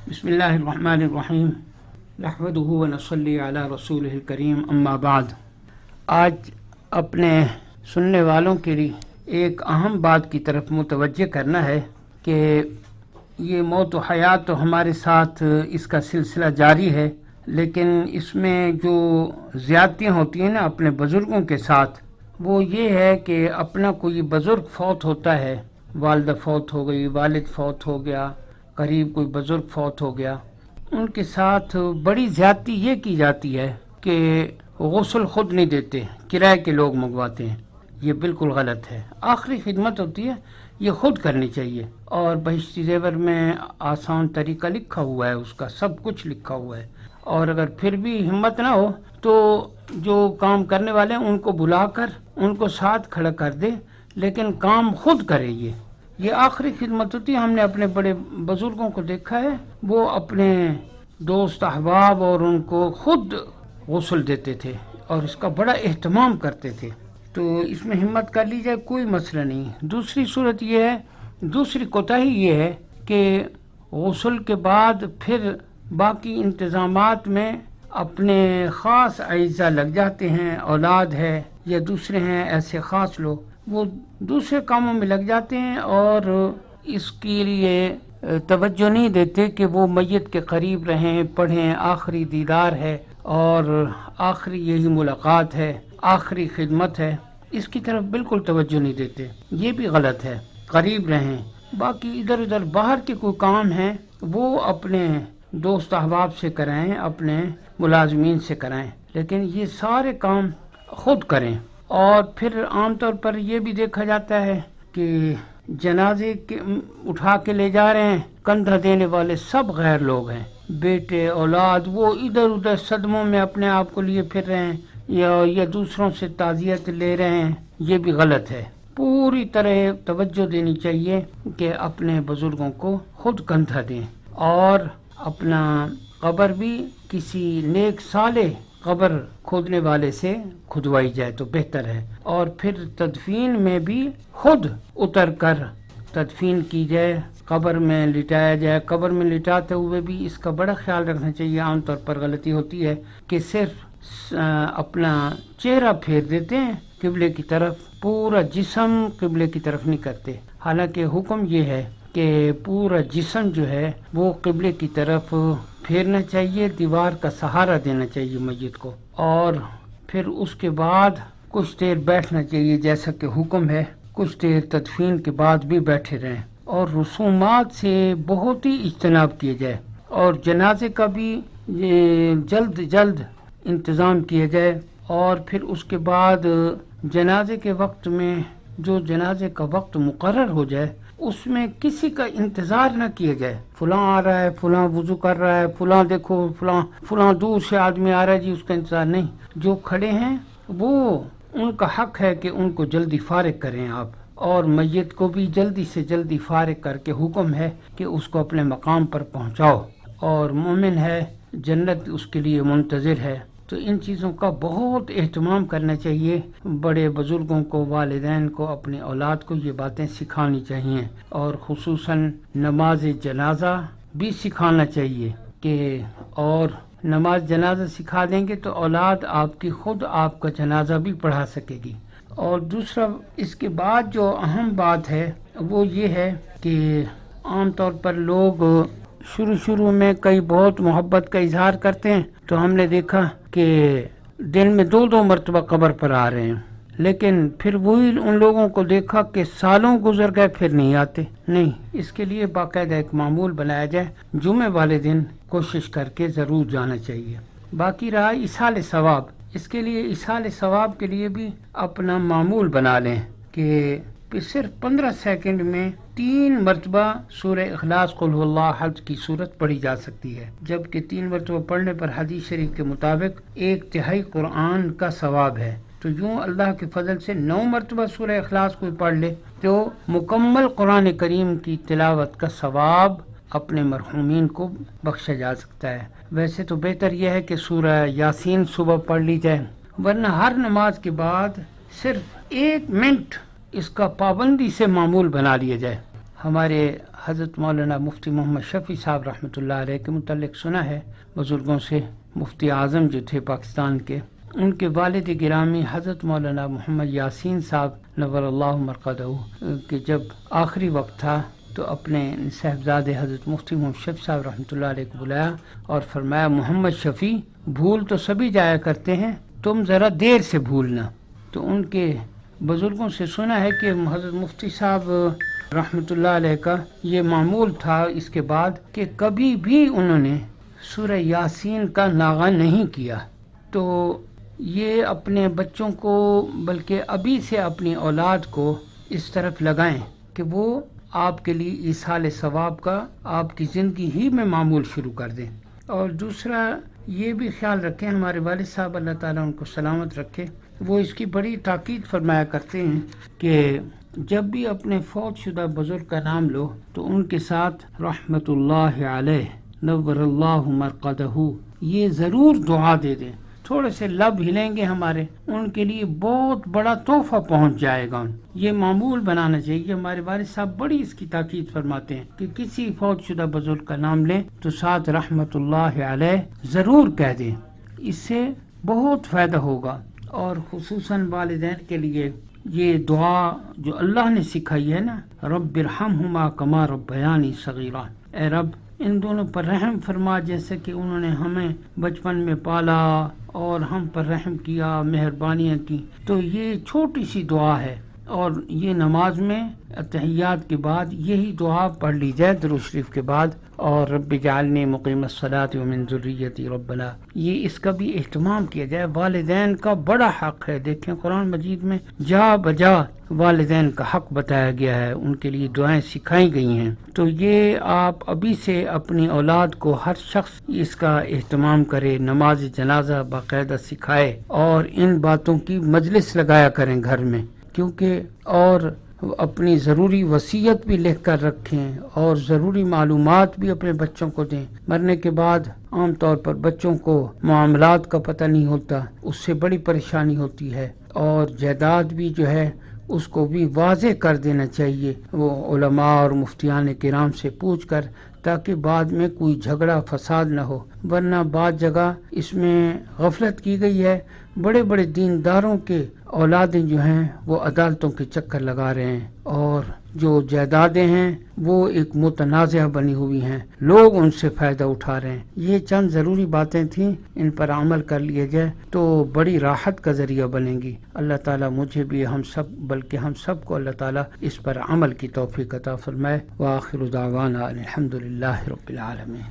بسم اللہ الرحمن الرحیم نحمدہ ونصلی علی رسولہ الکریم اما بعد۔ آج اپنے سننے والوں کے لیے ایک اہم بات کی طرف متوجہ کرنا ہے کہ یہ موت و حیات تو ہمارے ساتھ اس کا سلسلہ جاری ہے، لیکن اس میں جو زیادتیاں ہوتی ہیں نا اپنے بزرگوں کے ساتھ، وہ یہ ہے کہ اپنا کوئی بزرگ فوت ہوتا ہے، والدہ فوت ہو گئی، والد فوت ہو گیا، قریب کوئی بزرگ فوت ہو گیا، ان کے ساتھ بڑی زیادتی یہ کی جاتی ہے کہ غسل خود نہیں دیتے، کرائے کے لوگ منگواتے ہیں۔ یہ بالکل غلط ہے۔ آخری خدمت ہوتی ہے، یہ خود کرنی چاہیے، اور بہشتی زیور میں آسان طریقہ لکھا ہوا ہے، اس کا سب کچھ لکھا ہوا ہے۔ اور اگر پھر بھی ہمت نہ ہو تو جو کام کرنے والے ہیں ان کو بلا کر ان کو ساتھ کھڑا کر دے، لیکن کام خود کرے۔ یہ آخری خدمت ہوتی ہے۔ ہم نے اپنے بڑے بزرگوں کو دیکھا ہے، وہ اپنے دوست احباب اور ان کو خود غسل دیتے تھے اور اس کا بڑا اہتمام کرتے تھے۔ تو اس میں ہمت کر لی جائے، کوئی مسئلہ نہیں۔ دوسری صورت یہ ہے، دوسری کوتاہی یہ ہے کہ غسل کے بعد پھر باقی انتظامات میں اپنے خاص اعزاء لگ جاتے ہیں، اولاد ہے یا دوسرے ہیں ایسے خاص لوگ، وہ دوسرے کاموں میں لگ جاتے ہیں اور اس کے لیے توجہ نہیں دیتے کہ وہ میت کے قریب رہیں، پڑھیں، آخری دیدار ہے اور آخری یہی ملاقات ہے، آخری خدمت ہے، اس کی طرف بالکل توجہ نہیں دیتے۔ یہ بھی غلط ہے، قریب رہیں۔ باقی ادھر ادھر باہر کے کوئی کام ہیں وہ اپنے دوست احباب سے کرائیں، اپنے ملازمین سے کرائیں، لیکن یہ سارے کام خود کریں۔ اور پھر عام طور پر یہ بھی دیکھا جاتا ہے کہ جنازے کے اٹھا کے لے جا رہے ہیں، کندھا دینے والے سب غیر لوگ ہیں، بیٹے، اولاد، وہ ادھر ادھر صدموں میں اپنے آپ کو لیے پھر رہے ہیں یا دوسروں سے تعزیت لے رہے ہیں۔ یہ بھی غلط ہے۔ پوری طرح توجہ دینی چاہیے کہ اپنے بزرگوں کو خود کندھا دیں، اور اپنا قبر بھی کسی نیک صالح قبر کھودنے والے سے کھدوائی جائے تو بہتر ہے، اور پھر تدفین میں بھی خود اتر کر تدفین کی جائے، قبر میں لٹایا جائے۔ قبر میں لٹاتے ہوئے بھی اس کا بڑا خیال رکھنا چاہیے۔ عام طور پر غلطی ہوتی ہے کہ صرف اپنا چہرہ پھیر دیتے ہیں قبلے کی طرف، پورا جسم قبلے کی طرف نہیں کرتے، حالانکہ حکم یہ ہے کہ پورا جسم جو ہے وہ قبلے کی طرف پھیرنا چاہیے، دیوار کا سہارا دینا چاہیے میت کو، اور پھر اس کے بعد کچھ دیر بیٹھنا چاہیے جیسا کہ حکم ہے، کچھ دیر تدفین کے بعد بھی بیٹھے رہیں، اور رسومات سے بہت ہی اجتناب کیا جائے، اور جنازے کا بھی جلد انتظام کیا جائے۔ اور پھر اس کے بعد جنازے کے وقت میں جو جنازے کا وقت مقرر ہو جائے اس میں کسی کا انتظار نہ کیا جائے، فلاں آ رہا ہے، فلاں وضو کر رہا ہے، فلاں دیکھو، فلاں دور سے آدمی آ رہا ہے، جی اس کا انتظار نہیں۔ جو کھڑے ہیں وہ ان کا حق ہے کہ ان کو جلدی فارغ کریں آپ، اور میت کو بھی جلدی سے جلدی فارغ کر کے حکم ہے کہ اس کو اپنے مقام پر پہنچاؤ، اور مومن ہے، جنت اس کے لیے منتظر ہے۔ تو ان چیزوں کا بہت اہتمام کرنا چاہیے۔ بڑے بزرگوں کو، والدین کو، اپنی اولاد کو یہ باتیں سکھانی چاہیے، اور خصوصاً نماز جنازہ بھی سکھانا چاہیے کہ، اور نماز جنازہ سکھا دیں گے تو اولاد آپ کی خود آپ کا جنازہ بھی پڑھا سکے گی۔ اور دوسرا اس کے بعد جو اہم بات ہے وہ یہ ہے کہ عام طور پر لوگ شروع میں کئی بہت محبت کا اظہار کرتے ہیں، تو ہم نے دیکھا کہ دن میں 2 مرتبہ قبر پر آ رہے ہیں، لیکن پھر وہی ان لوگوں کو دیکھا کہ سالوں گزر گئے پھر نہیں آتے۔ نہیں، اس کے لیے باقاعدہ ایک معمول بنایا جائے، جمعے والے دن کوشش کر کے ضرور جانا چاہیے۔ باقی رہا ایصال ثواب، اس کے لیے ایصال ثواب کے لیے بھی اپنا معمول بنا لیں کہ صرف 15 سیکنڈ میں 3 مرتبہ سورہ اخلاص قل هو اللہ احد کی صورت پڑھی جا سکتی ہے، جبکہ 3 مرتبہ پڑھنے پر حدیث شریف کے مطابق 1/3 قرآن کا ثواب ہے۔ تو یوں اللہ کے فضل سے 9 مرتبہ سورہ اخلاص کو پڑھ لے تو مکمل قرآن کریم کی تلاوت کا ثواب اپنے مرحومین کو بخشا جا سکتا ہے۔ ویسے تو بہتر یہ ہے کہ سورہ یاسین صبح پڑھ لی جائے، ورنہ ہر نماز کے بعد صرف 1 منٹ اس کا پابندی سے معمول بنا لیا جائے۔ ہمارے حضرت مولانا مفتی محمد شفیع صاحب رحمۃ اللہ علیہ کے متعلق سنا ہے بزرگوں سے. مفتی اعظم جو تھے پاکستان کے، ان کے والد گرامی حضرت مولانا محمد یاسین صاحب نور اللہ مرقدہ کہ جب آخری وقت تھا تو اپنے صاحبزادے حضرت مفتی محمد شفیع صاحب رحمۃ اللہ علیہ کو بلایا اور فرمایا محمد شفیع بھول تو سبھی جایا کرتے ہیں، تم ذرا دیر سے بھولنا. تو ان کے بزرگوں سے سنا ہے کہ حضرت مفتی صاحب رحمۃ اللہ علیہ کا یہ معمول تھا اس کے بعد کہ کبھی بھی انہوں نے سورہ یاسین کا ناغہ نہیں کیا. تو یہ اپنے بچوں کو بلکہ ابھی سے اپنی اولاد کو اس طرف لگائیں کہ وہ آپ کے لیے ایصال ثواب کا آپ کی زندگی ہی میں معمول شروع کر دیں. اور دوسرا یہ بھی خیال رکھیں، ہمارے والد صاحب اللہ تعالیٰ ان کو سلامت رکھے، وہ اس کی بڑی تاکید فرمایا کرتے ہیں کہ جب بھی اپنے فوت شدہ بزرگ کا نام لو تو ان کے ساتھ رحمت اللہ علیہ نور اللہ مرقدہ یہ ضرور دعا دے دیں. تھوڑے سے لب ہلیں گے ہمارے، ان کے لیے بہت بڑا تحفہ پہنچ جائے گا. یہ معمول بنانا چاہیے. ہمارے والد صاحب بڑی اس کی تاکید فرماتے ہیں کہ کسی فوت شدہ بزرگ کا نام لیں تو ساتھ رحمت اللہ علیہ ضرور کہہ دیں، اس سے بہت فائدہ ہوگا. اور خصوصاً والدین کے لیے یہ دعا جو اللہ نے سکھائی ہے نا، رب ارحمہما کما ربیانی صغیرا، اے رب ان دونوں پر رحم فرما جیسے کہ انہوں نے ہمیں بچپن میں پالا اور ہم پر رحم کیا، مہربانیاں کی. تو یہ چھوٹی سی دعا ہے اور یہ نماز میں اتحیات کے بعد یہی دعا پڑھ لی جائے درود شریف کے بعد. اور رب جعلنی مقیم الصلاۃ ومن ذریتی ربنا، یہ اس کا بھی اہتمام کیا جائے. والدین کا بڑا حق ہے. دیکھیں قرآن مجید میں جا بجا والدین کا حق بتایا گیا ہے، ان کے لیے دعائیں سکھائی گئی ہیں. تو یہ آپ ابھی سے اپنی اولاد کو ہر شخص اس کا اہتمام کرے، نماز جنازہ باقاعدہ سکھائے اور ان باتوں کی مجلس لگایا کریں گھر میں. کیونکہ اور اپنی ضروری وصیت بھی لکھ کر رکھیں اور ضروری معلومات بھی اپنے بچوں کو دیں. مرنے کے بعد عام طور پر بچوں کو معاملات کا پتہ نہیں ہوتا، اس سے بڑی پریشانی ہوتی ہے. اور جائیداد بھی جو ہے اس کو بھی واضح کر دینا چاہیے وہ علماء اور مفتیان کرام سے پوچھ کر، تاکہ بعد میں کوئی جھگڑا فساد نہ ہو. ورنہ بعض جگہ اس میں غفلت کی گئی ہے، بڑے بڑے دینداروں کے اولادیں جو ہیں وہ عدالتوں کے چکر لگا رہے ہیں اور جو جائیدادیں ہیں وہ ایک متنازعہ بنی ہوئی ہیں، لوگ ان سے فائدہ اٹھا رہے ہیں. یہ چند ضروری باتیں تھیں، ان پر عمل کر لیا جائے تو بڑی راحت کا ذریعہ بنیں گی. اللہ تعالیٰ مجھے بھی ہم سب بلکہ ہم سب کو اللہ تعالیٰ اس پر عمل کی توفیق عطا فرمائے. وآخر دعوانا الحمدللہ رب العالمین.